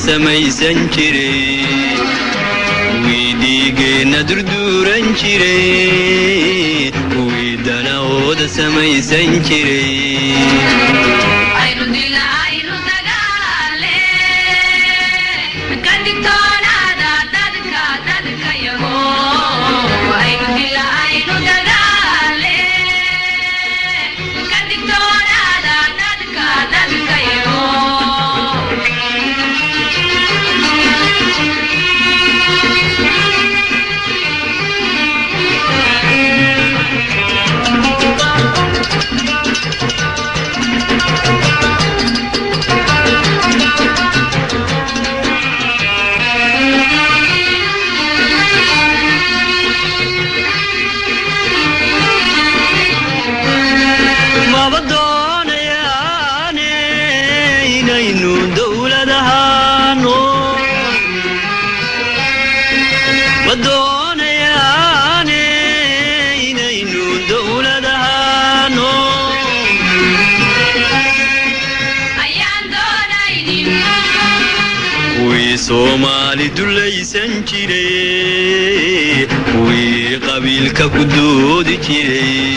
samaysan jiray wiidigeena durduuran jiray wiidanahooda samaysan jiray aynu dagaale ka digtoonaada dadka yago aynu dagaale ka digtoonaada dadka yago Somali dulaysan jiray wii qabiilka ku doodi jiray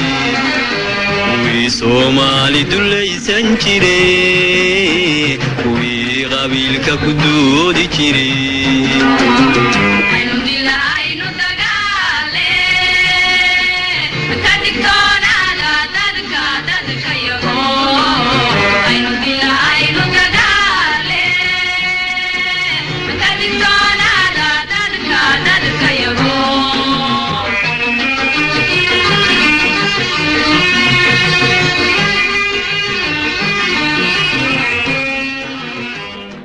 wii Somali dulaysan jiray wii qabiilka ku doodi jiray